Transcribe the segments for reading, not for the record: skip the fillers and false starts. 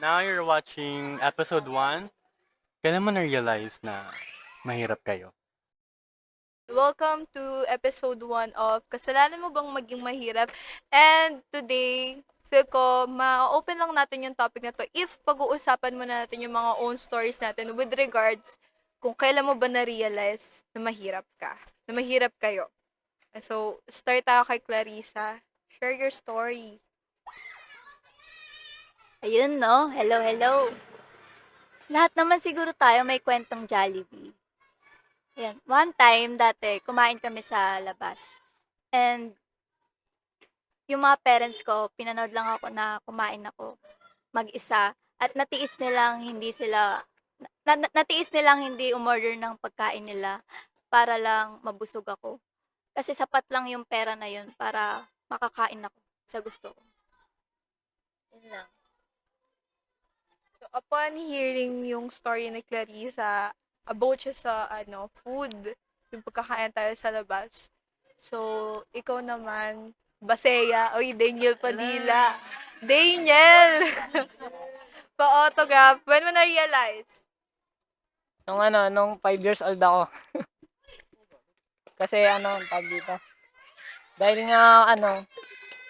Now you're watching episode 1. Kailan mo na-realize na mahirap kayo? Welcome to episode 1 of Kasalanan Mo Bang Maging Mahirap? And today, feel ko, ma-open lang natin yung topic na to if pag-uusapan mo natin yung mga own stories natin with regards kung kailan mo ba na-realize na mahirap ka, na mahirap kayo. So, start tayo kay Clarissa. Share your story. Ayun 'no, hello, hello. Lahat naman siguro tayo may kwentong Jollibee. Ayan, one time dati kumain kami sa labas and yung mga parents ko pinanood lang ako na kumain ako mag-isa at natiis nilang hindi umorder ng pagkain nila para lang mabusog ako. Kasi sapat lang yung pera na yun para makakain ako sa gusto ko. Yun lang. So, upon hearing yung story ni Clarissa, about siya sa, food, yung pagkakain tayo sa labas. So, ikaw naman, Baseya, oy, Daniel Padilla. Daniel! Pa-autograph. When mo na-realize? Nung 5 years old ako. Kasi tawag dito. Dahil nga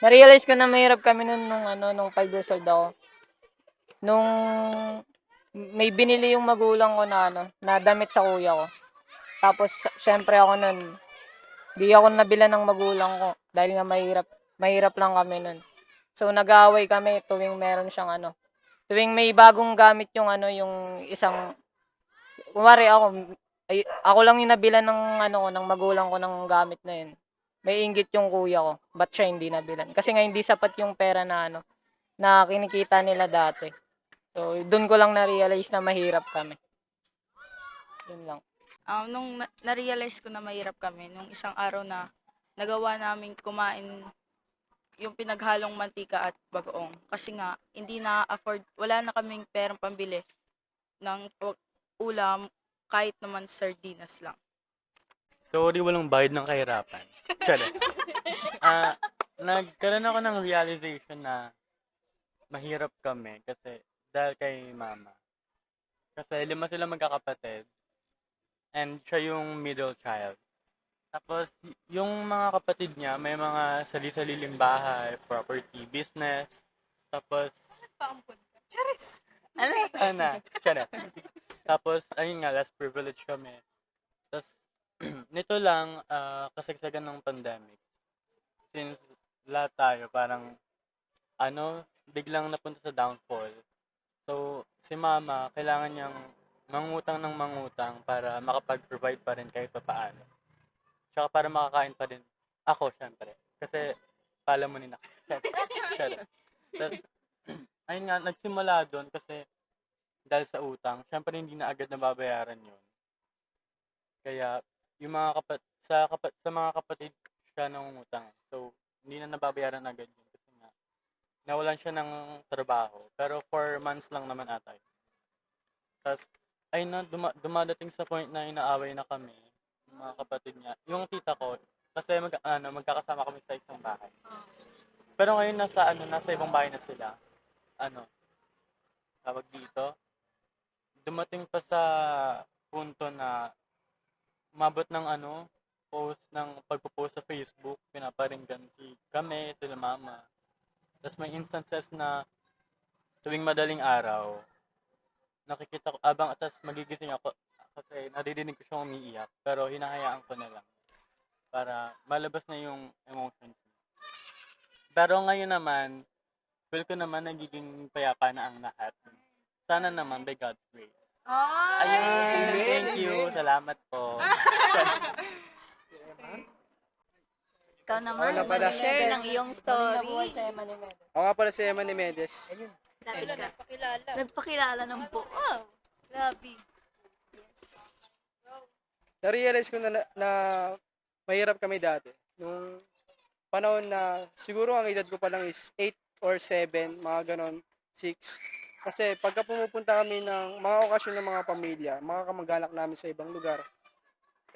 na-realize ko na mahirap kami nung 5 years old ako. Nung may binili yung magulang ko na damit sa kuya ko. Tapos syempre ako nun, di ako nabilan ng magulang ko dahil nga mahirap lang kami nun. So nag-aaway kami tuwing meron siyang tuwing may bagong gamit yung isang, kunwari ako lang yung nabilan ng magulang ko ng gamit na yun. May inggit yung kuya ko, ba't siya hindi nabilan? Kasi nga hindi sapat yung pera na kinikita nila dati. So, doon ko lang na-realize na mahirap kami. Yun lang. Nung na-realize ko na mahirap kami, nung isang araw na nagawa namin kumain yung pinaghalong mantika at bagoong. Kasi nga, hindi na-afford, wala na kaming perang pambili ng ulam, kahit naman sardinas lang. Sorry, walang bayad ng kahirapan. Sorry. Nagkaroon ako ng realization na mahirap kami kasi dahil kay mama. Kasi 5 sila magkakapatid and siya yung middle child. Tapos, yung mga kapatid niya, may mga sali-sariling bahay, property, business. Tapos, Paampun ka. Charis! Charot. Tapos, ayun nga, less privilege kami. Tapos, nito lang, kasagsagan ng pandemic. Since lahat tayo parang, biglang napunta sa downfall. So, si mama, kailangan niyang mangutang ng mangutang para makapag-provide pa rin kahit papaano. Tsaka para makakain pa rin ako, syempre. Kasi, palamunin ako. Charot. Tapos, ayun nga, nagsimula doon kasi dahil sa utang, syempre hindi na agad nababayaran yun. Kaya, yung mga sa mga kapatid siya nangungutang. So, hindi na nababayaran agad yun kasi nga, nawalan siya ng trabaho. Pero 4 months lang naman ata yun. Tapos, ayun na, dumadating sa point na inaaway na kami, yung mga kapatid niya. Yung tita ko, kasi magkakasama kami sa isang bahay. Pero ngayon nasa ibang bahay na sila. Ano, tawag dito, dumating pa sa punto na umabot ng post ng pagpo-post sa Facebook, pinaparinggan kami, sila mama. Tapos may instances na tuwing madaling araw, nakikita ko, atas magigising ako, kasi naririnig ko siyang umiiyak, pero hinahayaan ko na lang para malabas na yung emotions niya. Pero ngayon naman, feel ko naman nagiging payapa na ang lahat. Sana naman by God's grace. Ayun, thank you. Salamat po. Ikaw naman, Ako na pala. share ng iyong story. Ako nga pala si Eman Medes. Grabe ka. Nagpakilala. Nagpakilala ng buo. Wow, grabe. Na-realize ko na mahirap kami dati. Nung panahon na siguro ang edad ko pa lang is 8 or 7, mga ganon, 6. Kasi pagka pumupunta kami ng mga okasyon ng mga pamilya, mga kamag-anak namin sa ibang lugar,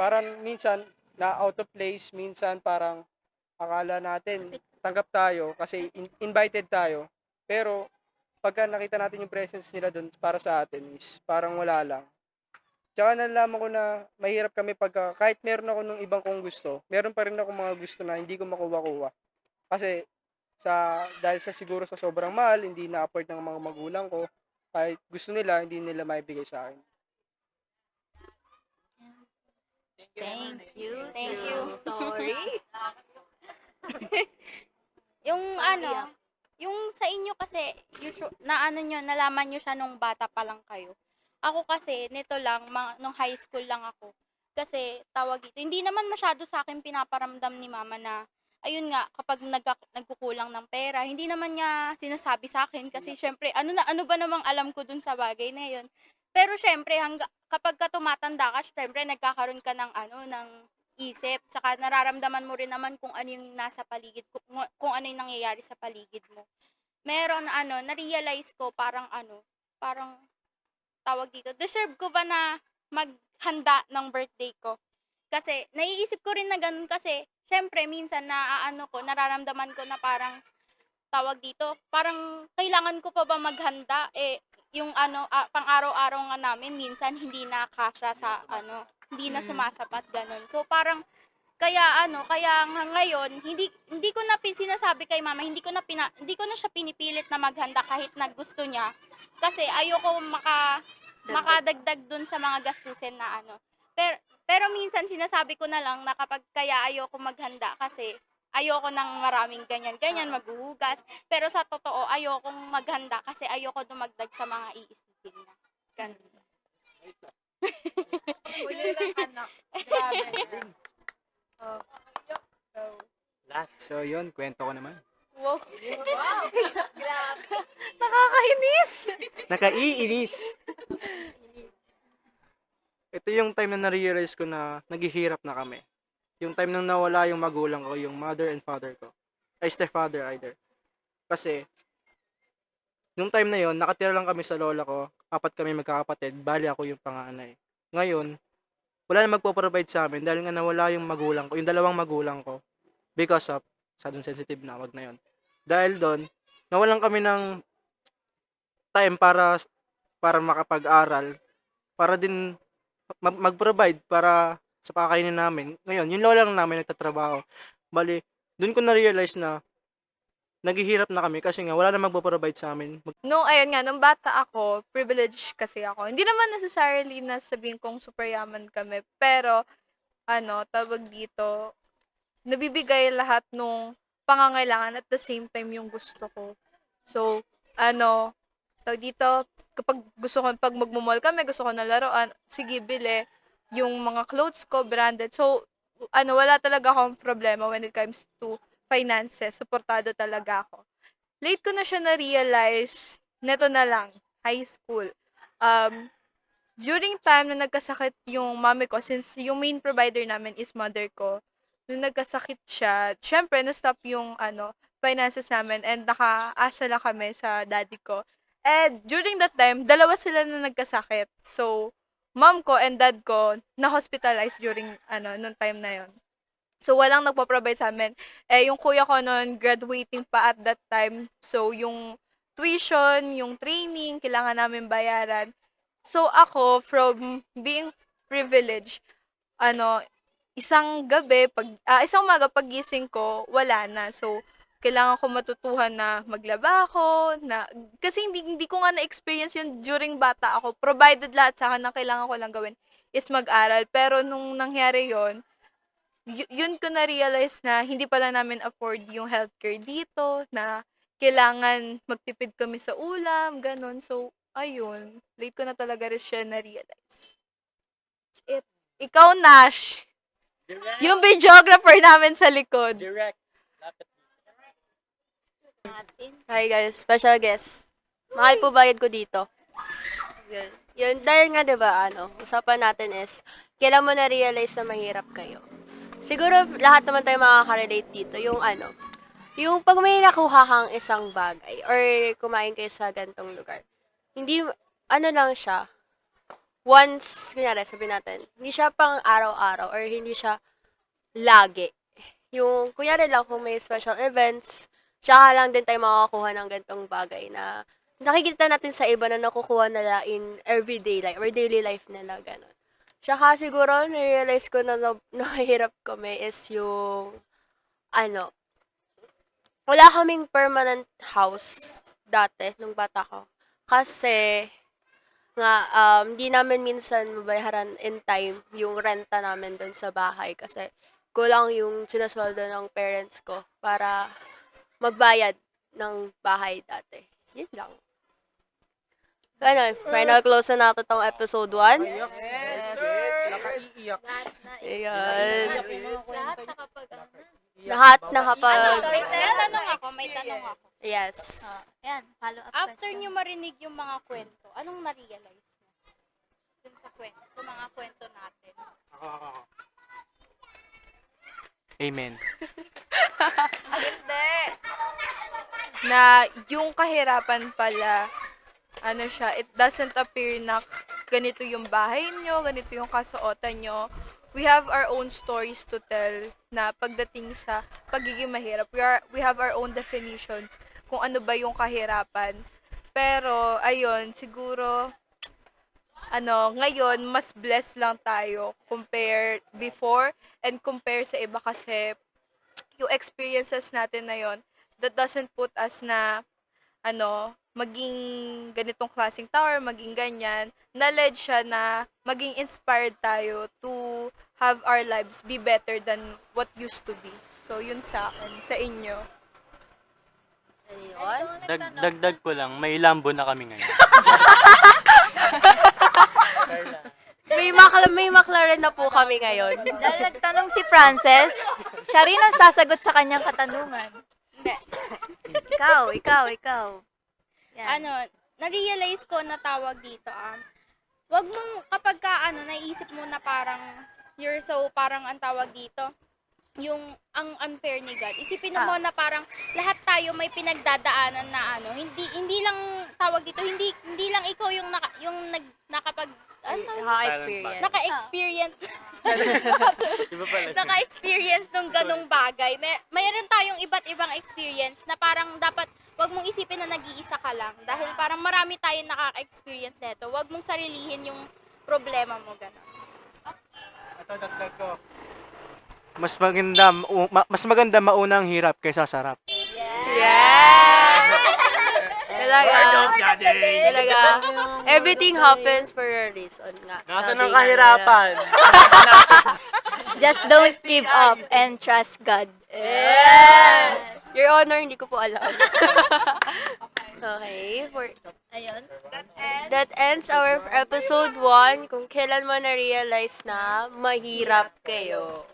parang minsan na out of place, minsan parang akala natin tanggap tayo kasi invited tayo. Pero pagka nakita natin yung presence nila doon para sa atin is parang wala lang. Tsaka nalalaman ko na mahirap kami pagka kahit meron ako nung ibang kong gusto, meron pa rin ako mga gusto na hindi ko makuha-kuha. Kasi dahil sa siguro sa sobrang mahal, hindi na-afford ng mga magulang ko. Kahit gusto nila, hindi nila maibigay sa akin. Thank you. Thank you. Story. Yung ano, yung sa inyo kasi, na ano nyo, nalaman nyo siya nung bata pa lang kayo. Ako kasi, nito lang, nung high school lang ako. Kasi, tawag ito, hindi naman masyado sa akin pinaparamdam ni mama na, ayun nga, kapag nagkukulang ng pera, hindi naman niya sinasabi sa akin kasi syempre, ano ba namang alam ko dun sa bagay na yun. Pero syempre, kapag ka tumatanda ka, syempre, nagkakaroon ka ng ng isip, tsaka nararamdaman mo rin naman kung ano yung nasa paligid, kung ano yung nangyayari sa paligid mo. Meron na-realize ko parang tawag dito, deserve ko ba na maghanda ng birthday ko? Kasi naiisip ko rin na ganun kasi syempre minsan nararamdaman ko na parang tawag dito, parang kailangan ko pa ba maghanda yung pang-araw-araw nga namin minsan hindi na kasya sa hindi na sumasapat ganun. So parang kaya nga ngayon hindi ko na sinasabi kay mama, hindi ko na siya pinipilit na maghanda kahit na gusto niya kasi ayoko makadagdag dun sa mga gastusin na pero minsan sinasabi ko na lang na kapag kaya ayoko maghanda kasi ayoko ng maraming ganyan maghuhugas. Pero sa totoo, ayokong maghanda kasi ayoko dumagdag sa mga iisipin niya. Ganun. Huli lang anak. Grabe. Last. So yun, kwento ko naman. Wow. Grabe. Nakakainis. Nakaiinis! Ito yung time na na-realize ko na naghihirap na kami. Yung time nang nawala yung magulang ko, yung mother and father ko. Ay, stepfather either. Kasi, nung time na yon nakatira lang kami sa lola ko. 4 kami magkakapatid, bali ako yung panganay. Ngayon, wala na magpo-provide sa amin dahil nga nawala yung magulang ko, yung 2 magulang ko. Because of, sadong sensitive na, wag na yon. Dahil doon, nawalan kami ng time para makapag-aral, para din mag-provide para sa pakakainin namin. Ngayon, yung lola lang namin nagtatrabaho. Bali, doon ko na-realize na naghihirap na kami kasi nga wala na magpo-provide sa amin. Nung bata ako, privileged kasi ako. Hindi naman necessarily na sabihin kong super yaman kami, pero, tawag dito, nabibigay lahat nung pangangailangan at the same time yung gusto ko. So, tawag dito, pag magmumall kami, gusto ko na laruan, sige, bili. Yung mga clothes ko, branded. So, wala talaga akong problema when it comes to finances. Suportado talaga ako. Late ko na siya na-realize, neto na lang, high school. During time na nagkasakit yung mami ko, since yung main provider namin is mother ko, nung nagkasakit siya, syempre, na-stop yung finances namin and nakaasa lang kami sa daddy ko. And during that time, 2 sila na nagkasakit. So, mom ko and dad ko na-hospitalized during nung time na yon. So, walang nagpo-provide sa amin. Yung kuya ko noon, graduating pa at that time. So, yung tuition, yung training, kailangan namin bayaran. So, ako, from being privileged, isang umaga paggising ko, wala na. So, kailangan ko matutuhan na maglaba ako, kasi hindi ko nga na-experience yun during bata ako. Provided lahat sa akin na kailangan ko lang gawin is mag-aral. Pero nung nangyari yon yun ko na-realize na hindi pala namin afford yung healthcare dito, na kailangan magtipid kami sa ulam, ganun. So, ayun, late ko na talaga rin siya na-realize. That's it. Ikaw, Nash, Direct. yung videographer namin sa likod. Direct. Lapit. Hi guys, special guest. Mahal po bayad ko dito. Yun. Yun, dahil nga 'di ba, usapan natin is kailan mo na-realize na mahirap kayo. Siguro lahat naman tayo makaka-relate dito, yung pag may nakuha kang isang bagay or kumain kayo sa gantong lugar. Hindi lang siya. Once, kunyari, sabihin natin, hindi siya pang araw-araw or hindi siya lagi. Yung, kunyari lang kung may special events, tsaka lang din tayo makakuha ng gantong bagay na nakikita natin sa iba na nakukuha nila in everyday life or daily life nila, gano'n. Tsaka siguro, na-realize ko na nahihirap kami is yung, ano, wala kaming permanent house dati, nung bata ko. Kasi, nga, di namin minsan mabayaran in time yung renta namin doon sa bahay. Kasi, kulang yung sinasweldo ng parents ko para magbayad ng bahay dati. Yun lang. Ano, final close na natin tong episode 1. Nakaiiyak. Ayan. Lahat nakapag Lahat nakapag... May tanong ako. Yes. Ayan, follow up After question. nyo marinig yung mga kwento, anong na-realize nyo? Dun sa kwento, sa mga kwento natin. Amen. Hindi. Na yung kahirapan pala, ano siya, it doesn't appear na ganito yung bahay nyo, ganito yung kasuotan nyo. We have our own stories to tell na pagdating sa pagiging mahirap. We have our own definitions kung ano ba yung kahirapan. Pero, ayun, siguro, ngayon, mas blessed lang tayo compare before and compare sa iba kasi yung experiences natin na yon, that doesn't put us na, maging ganitong klaseng tower, maging ganyan. Knowledge siya na maging inspired tayo to have our lives be better than what used to be. So, yun sa akin, sa inyo. Ayun. Dagdag ko lang, may Lambo na kami ngayon. May McLaren na po kami ngayon. Dahil nagtanong si Frances, siya rin ang sasagot sa kanyang katanungan. Hindi. Ikaw. Yan. Na-realize ko na tawag dito, wag mong, kapag ka, naisip mo na parang, you're so, parang ang tawag dito, yung, ang unfair ni God. Isipin mo na parang, lahat tayo may pinagdadaanan na, hindi lang, tawag dito, hindi lang ikaw yung, naka-experience, Iba pala. naka-experience nung ganong bagay. Mayroon tayong iba't ibang experience na parang dapat wag mong isipin na nag-iisa ka lang dahil parang marami tayong nakaka-experience nito. Wag mong sarilihin yung problema mo ganon. Ito, dagdag ko. Mas maganda maunang hirap kaysa sarap. Talaga. Everything happens for a reason nga. Nasa Sabi ng nga kahirapan. Just don't give up and trust God. Yes! Your Honor, hindi ko po alam. Okay. Ayun. That ends our episode 1. Kung kailan mo na-realize na mahirap kayo.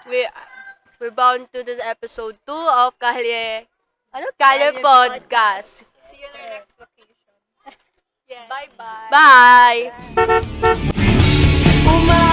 We're bound to this episode 2 of Kalye Podcast. See you in our next location. Bye-bye. Bye!